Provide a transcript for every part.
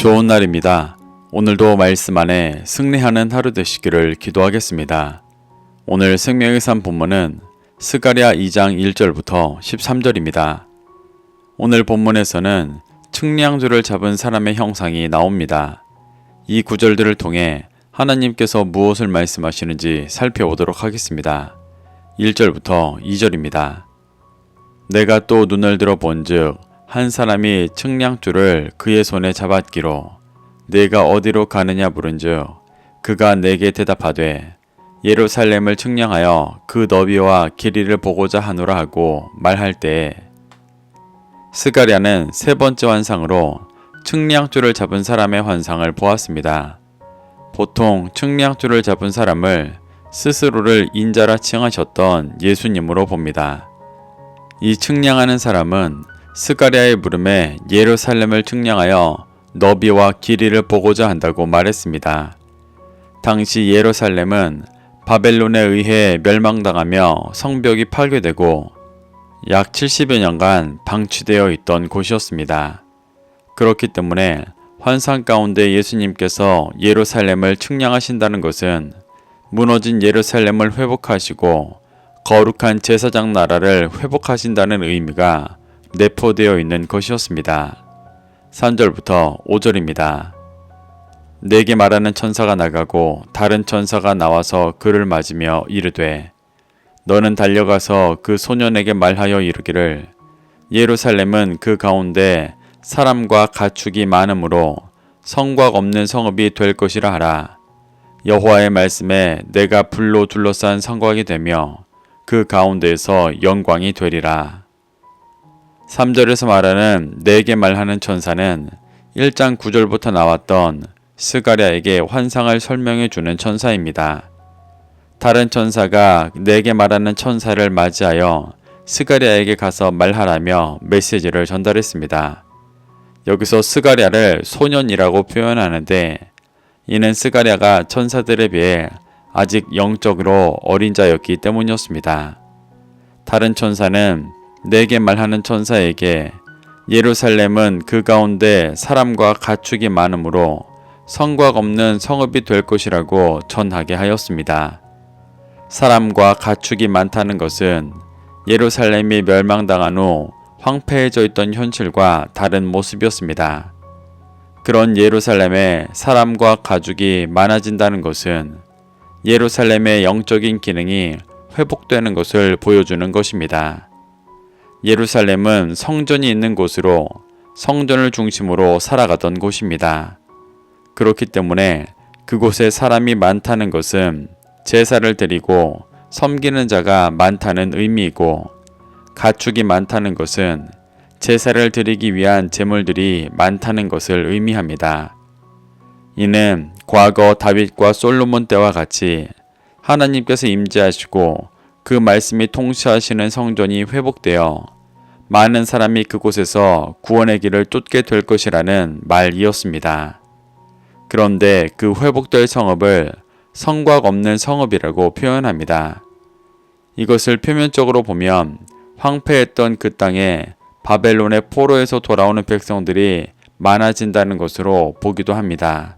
좋은 날입니다. 오늘도 말씀 안에 승리하는 하루 되시기를 기도하겠습니다. 오늘 생명의 산 본문은 스가랴 2장 1절부터 13절입니다. 오늘 본문에서는 측량줄을 잡은 사람의 형상이 나옵니다. 이 구절들을 통해 하나님께서 무엇을 말씀하시는지 살펴보도록 하겠습니다. 1절부터 2절입니다. 내가 또 눈을 들어 본즉 한 사람이 측량줄을 그의 손에 잡았기로 네가 어디로 가느냐 물은즉 그가 내게 대답하되 예루살렘을 측량하여 그 너비와 길이를 보고자 하노라 하고 말할 때에 스가랴는 세 번째 환상으로 측량줄을 잡은 사람의 환상을 보았습니다. 보통 측량줄을 잡은 사람을 스스로를 인자라 칭하셨던 예수님으로 봅니다. 이 측량하는 사람은 스가랴의 물음에 예루살렘을 측량하여 너비와 길이를 보고자 한다고 말했습니다. 당시 예루살렘은 바벨론에 의해 멸망당하며 성벽이 파괴되고 약 70여 년간 방치되어 있던 곳이었습니다. 그렇기 때문에 환상 가운데 예수님께서 예루살렘을 측량하신다는 것은 무너진 예루살렘을 회복하시고 거룩한 제사장 나라를 회복하신다는 의미가 내포되어 있는 것이었습니다. 3절부터 5절입니다. 내게 말하는 천사가 나가고 다른 천사가 나와서 그를 맞으며 이르되 너는 달려가서 그 소년에게 말하여 이르기를 예루살렘은 그 가운데 사람과 가축이 많으므로 성곽 없는 성읍이 될 것이라 하라. 여호와의 말씀에 내가 불로 둘러싼 성곽이 되며 그 가운데에서 영광이 되리라. 3절에서 말하는 내게 말하는 천사는 1장 9절부터 나왔던 스가랴에게 환상을 설명해 주는 천사입니다. 다른 천사가 내게 말하는 천사를 맞이하여 스가랴에게 가서 말하라며 메시지를 전달했습니다. 여기서 스가랴를 소년이라고 표현하는데 이는 스가랴가 천사들에 비해 아직 영적으로 어린 자였기 때문이었습니다. 다른 천사는 내게 말하는 천사에게 예루살렘은 그 가운데 사람과 가축이 많으므로 성곽 없는 성읍이 될 것이라고 전하게 하였습니다. 사람과 가축이 많다는 것은 예루살렘이 멸망당한 후 황폐해져 있던 현실과 다른 모습이었습니다. 그런 예루살렘에 사람과 가축이 많아진다는 것은 예루살렘의 영적인 기능이 회복되는 것을 보여주는 것입니다. 예루살렘은 성전이 있는 곳으로 성전을 중심으로 살아가던 곳입니다. 그렇기 때문에 그곳에 사람이 많다는 것은 제사를 드리고 섬기는 자가 많다는 의미이고 가축이 많다는 것은 제사를 드리기 위한 제물들이 많다는 것을 의미합니다. 이는 과거 다윗과 솔로몬 때와 같이 하나님께서 임재하시고 그 말씀이 통치하시는 성전이 회복되어 많은 사람이 그곳에서 구원의 길을 쫓게 될 것이라는 말이었습니다. 그런데 그 회복될 성읍을 성곽 없는 성읍이라고 표현합니다. 이것을 표면적으로 보면 황폐했던 그 땅에 바벨론의 포로에서 돌아오는 백성들이 많아진다는 것으로 보기도 합니다.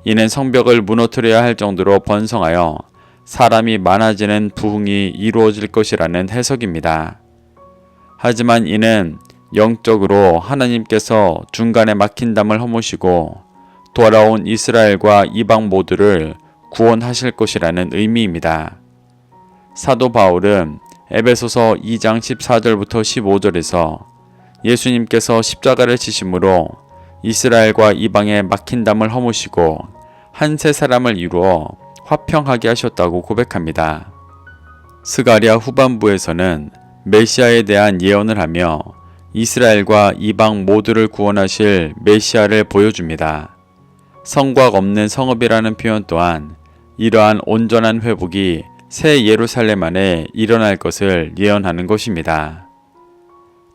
이는 성벽을 무너뜨려야 할 정도로 번성하여 사람이 많아지는 부흥이 이루어질 것이라는 해석입니다. 하지만 이는 영적으로 하나님께서 중간에 막힌 담을 허무시고 돌아온 이스라엘과 이방 모두를 구원하실 것이라는 의미입니다. 사도 바울은 에베소서 2장 14절부터 15절에서 예수님께서 십자가를 지심으로 이스라엘과 이방의 막힌 담을 허무시고 한 세 사람을 이루어 화평하게 하셨다고 고백합니다. 스가랴 후반부에서는 메시아에 대한 예언을 하며 이스라엘과 이방 모두를 구원하실 메시아를 보여줍니다. 성곽 없는 성읍이라는 표현 또한 이러한 온전한 회복이 새 예루살렘 안에 일어날 것을 예언하는 것입니다.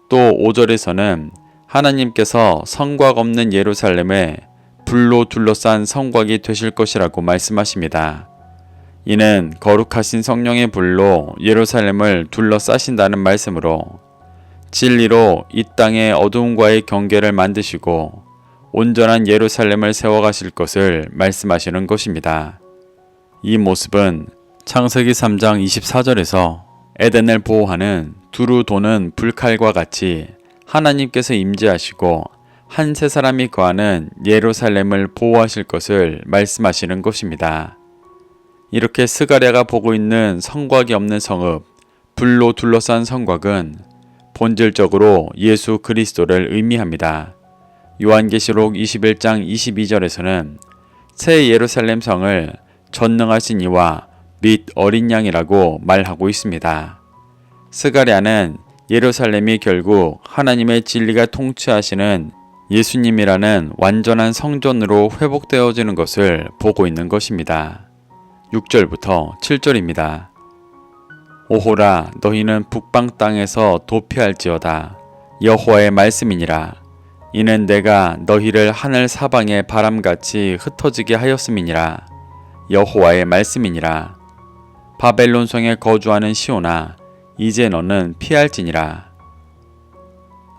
또 5절에서는 하나님께서 성곽 없는 예루살렘에 불로 둘러싼 성곽이 되실 것이라고 말씀하십니다. 이는 거룩하신 성령의 불로 예루살렘을 둘러싸신다는 말씀으로 진리로 이 땅의 어두움과의 경계를 만드시고 온전한 예루살렘을 세워가실 것을 말씀하시는 것입니다. 이 모습은 창세기 3장 24절에서 에덴을 보호하는 두루 도는 불칼과 같이 하나님께서 임재하시고 한 세 사람이 거하는 예루살렘을 보호하실 것을 말씀하시는 것입니다. 이렇게 스가랴가 보고 있는 성곽이 없는 성읍, 불로 둘러싼 성곽은 본질적으로 예수 그리스도를 의미합니다. 요한계시록 21장 22절에서는 새 예루살렘 성을 전능하신 이와 및 어린 양이라고 말하고 있습니다. 스가랴는 예루살렘이 결국 하나님의 진리가 통치하시는 예수님이라는 완전한 성전으로 회복되어지는 것을 보고 있는 것입니다. 6절부터 7절입니다. 오호라 너희는 북방 땅에서 도피할지어다. 여호와의 말씀이니라. 이는 내가 너희를 하늘 사방의 바람같이 흩어지게 하였음이니라. 여호와의 말씀이니라. 바벨론 성에 거주하는 시온아 이제 너는 피할지니라.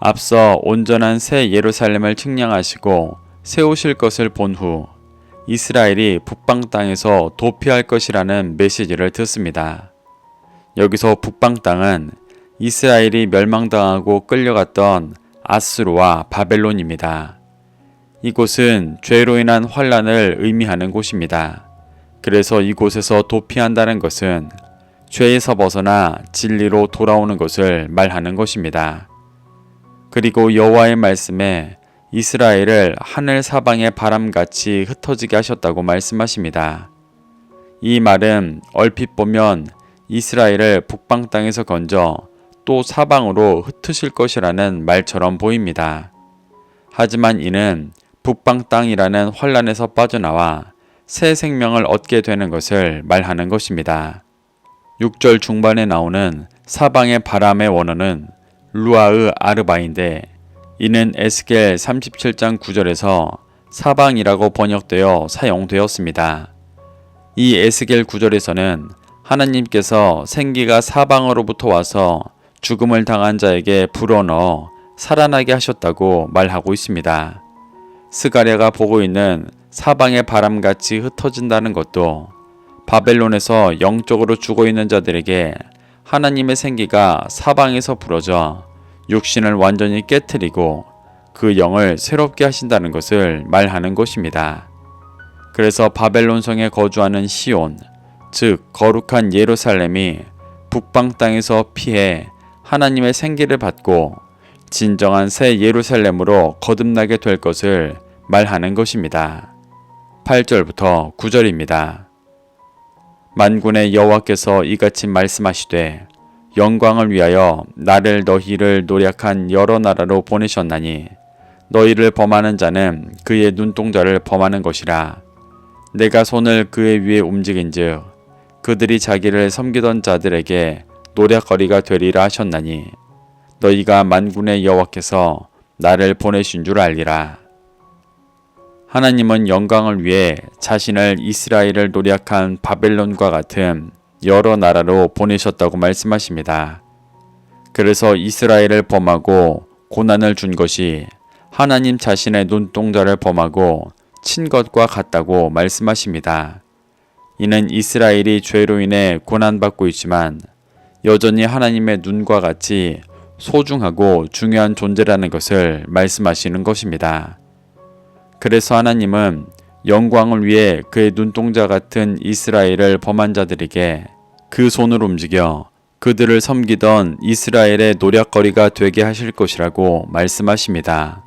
앞서 온전한 새 예루살렘을 측량하시고 세우실 것을 본 후 이스라엘이 북방 땅에서 도피할 것이라는 메시지를 듣습니다. 여기서 북방 땅은 이스라엘이 멸망당하고 끌려갔던 아수르와 바벨론입니다. 이곳은 죄로 인한 환란을 의미하는 곳입니다. 그래서 이곳에서 도피한다는 것은 죄에서 벗어나 진리로 돌아오는 것을 말하는 것입니다. 그리고 여호와의 말씀에 이스라엘을 하늘 사방의 바람같이 흩어지게 하셨다고 말씀하십니다. 이 말은 얼핏 보면 이스라엘을 북방 땅에서 건져 또 사방으로 흩으실 것이라는 말처럼 보입니다. 하지만 이는 북방 땅이라는 환란에서 빠져나와 새 생명을 얻게 되는 것을 말하는 것입니다. 6절 중반에 나오는 사방의 바람의 원어는 루아흐 아르바인데 이는 에스겔 37장 9절에서 사방이라고 번역되어 사용되었습니다. 이 에스겔 9절에서는 하나님께서 생기가 사방으로부터 와서 죽음을 당한 자에게 불어넣어 살아나게 하셨다고 말하고 있습니다. 스가랴가 보고 있는 사방의 바람같이 흩어진다는 것도 바벨론에서 영적으로 죽어있는 자들에게 하나님의 생기가 사방에서 불어져 육신을 완전히 깨트리고 그 영을 새롭게 하신다는 것을 말하는 것입니다. 그래서 바벨론 성에 거주하는 시온, 즉 거룩한 예루살렘이 북방 땅에서 피해 하나님의 생기를 받고 진정한 새 예루살렘으로 거듭나게 될 것을 말하는 것입니다. 8절부터 9절입니다. 만군의 여호와께서 이같이 말씀하시되 영광을 위하여 나를 너희를 노략한 여러 나라로 보내셨나니 너희를 범하는 자는 그의 눈동자를 범하는 것이라. 내가 손을 그의 위에 움직인즉 그들이 자기를 섬기던 자들에게 노략거리가 되리라 하셨나니 너희가 만군의 여호와께서 나를 보내신 줄 알리라. 하나님은 영광을 위해 자신을 이스라엘을 노략한 바벨론과 같은 여러 나라로 보내셨다고 말씀하십니다. 그래서 이스라엘을 범하고 고난을 준 것이 하나님 자신의 눈동자를 범하고 친 것과 같다고 말씀하십니다. 이는 이스라엘이 죄로 인해 고난받고 있지만 여전히 하나님의 눈과 같이 소중하고 중요한 존재라는 것을 말씀하시는 것입니다. 그래서 하나님은 영광을 위해 그의 눈동자 같은 이스라엘을 범한 자들에게 그 손을 움직여 그들을 섬기던 이스라엘의 노략거리가 되게 하실 것이라고 말씀하십니다.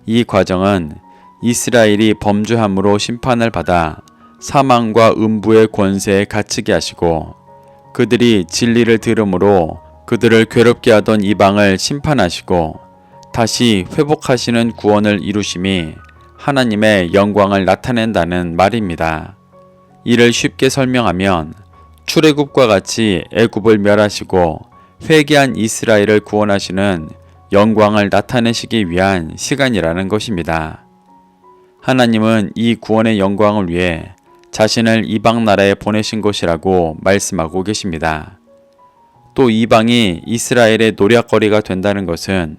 이 과정은 이스라엘이 범죄함으로 심판을 받아 사망과 음부의 권세에 갇히게 하시고 그들이 진리를 들음으로 그들을 괴롭게 하던 이방을 심판하시고 다시 회복하시는 구원을 이루심이 하나님의 영광을 나타낸다는 말입니다. 이를 쉽게 설명하면 출애굽과 같이 애굽을 멸하시고 회개한 이스라엘을 구원하시는 영광을 나타내시기 위한 시간이라는 것입니다. 하나님은 이 구원의 영광을 위해 자신을 이방 나라에 보내신 것이라고 말씀하고 계십니다. 또 이방이 이스라엘의 노략거리가 된다는 것은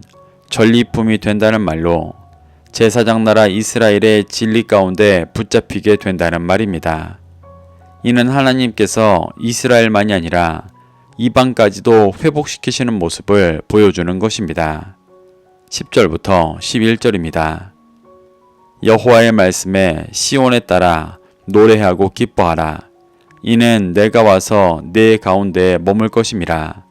전리품이 된다는 말로 제사장 나라 이스라엘의 진리 가운데 붙잡히게 된다는 말입니다. 이는 하나님께서 이스라엘만이 아니라 이방까지도 회복시키시는 모습을 보여주는 것입니다. 10절부터 11절입니다. 여호와의 말씀에 시온에 따라 노래하고 기뻐하라. 이는 내가 와서 네 가운데에 머물 것임이라.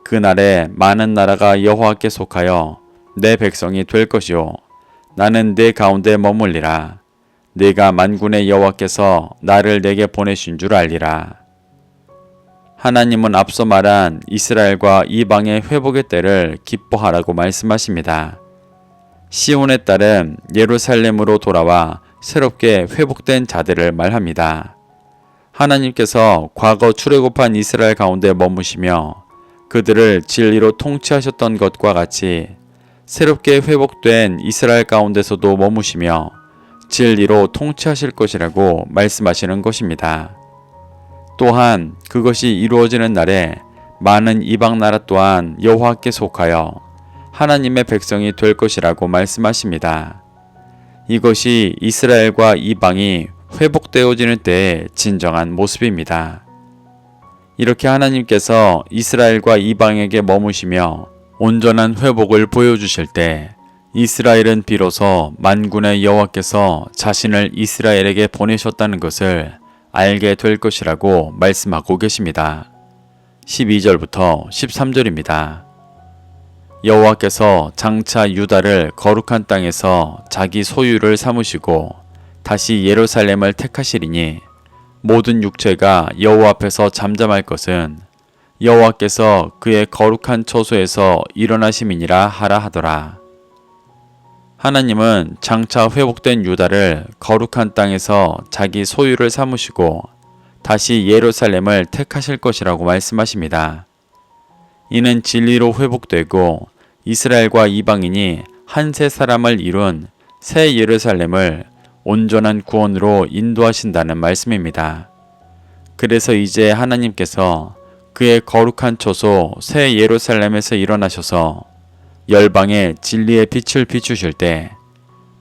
그날에 많은 나라가 여호와께 속하여 내 백성이 될 것이요 나는 네 가운데 머물리라. 네가 만군의 여호와께서 나를 내게 보내신 줄 알리라. 하나님은 앞서 말한 이스라엘과 이방의 회복의 때를 기뻐하라고 말씀하십니다. 시온의 딸은 예루살렘으로 돌아와 새롭게 회복된 자들을 말합니다. 하나님께서 과거 출애굽한 이스라엘 가운데 머무시며 그들을 진리로 통치하셨던 것과 같이 새롭게 회복된 이스라엘 가운데서도 머무시며 진리로 통치하실 것이라고 말씀하시는 것입니다. 또한 그것이 이루어지는 날에 많은 이방 나라 또한 여호와께 속하여 하나님의 백성이 될 것이라고 말씀하십니다. 이것이 이스라엘과 이방이 회복되어지는 때의 진정한 모습입니다. 이렇게 하나님께서 이스라엘과 이방에게 머무시며 온전한 회복을 보여주실 때 이스라엘은 비로소 만군의 여호와께서 자신을 이스라엘에게 보내셨다는 것을 알게 될 것이라고 말씀하고 계십니다. 12절부터 13절입니다. 여호와께서 장차 유다를 거룩한 땅에서 자기 소유를 삼으시고 다시 예루살렘을 택하시리니 모든 육체가 여호와 앞에서 잠잠할 것은 여호와께서 그의 거룩한 처소에서 일어나심이니라 하라 하더라. 하나님은 장차 회복된 유다를 거룩한 땅에서 자기 소유를 삼으시고 다시 예루살렘을 택하실 것이라고 말씀하십니다. 이는 진리로 회복되고 이스라엘과 이방인이 한 세 사람을 이룬 새 예루살렘을 온전한 구원으로 인도하신다는 말씀입니다. 그래서 이제 하나님께서 그의 거룩한 처소 새 예루살렘에서 일어나셔서 열방에 진리의 빛을 비추실 때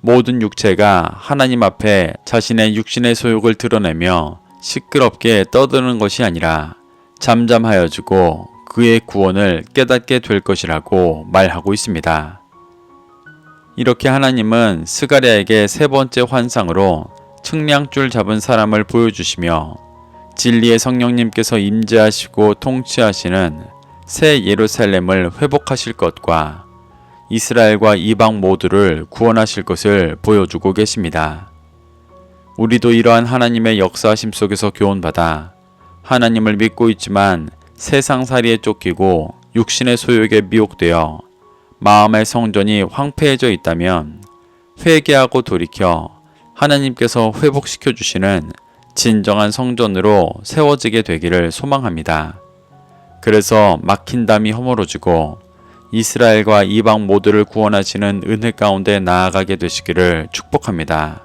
모든 육체가 하나님 앞에 자신의 육신의 소욕을 드러내며 시끄럽게 떠드는 것이 아니라 잠잠하여지고 그의 구원을 깨닫게 될 것이라고 말하고 있습니다. 이렇게 하나님은 스가랴에게 세 번째 환상으로 측량줄 잡은 사람을 보여주시며 진리의 성령님께서 임재하시고 통치하시는 새 예루살렘을 회복하실 것과 이스라엘과 이방 모두를 구원하실 것을 보여주고 계십니다. 우리도 이러한 하나님의 역사하심 속에서 교훈받아 하나님을 믿고 있지만 세상살이에 쫓기고 육신의 소욕에 미혹되어 마음의 성전이 황폐해져 있다면 회개하고 돌이켜 하나님께서 회복시켜 주시는 진정한 성전으로 세워지게 되기를 소망합니다. 그래서 막힌 담이 허물어지고 이스라엘과 이방 모두를 구원하시는 은혜 가운데 나아가게 되시기를 축복합니다.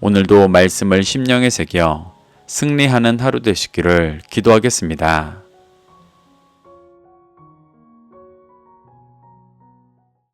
오늘도 말씀을 심령에 새겨 승리하는 하루 되시기를 기도하겠습니다.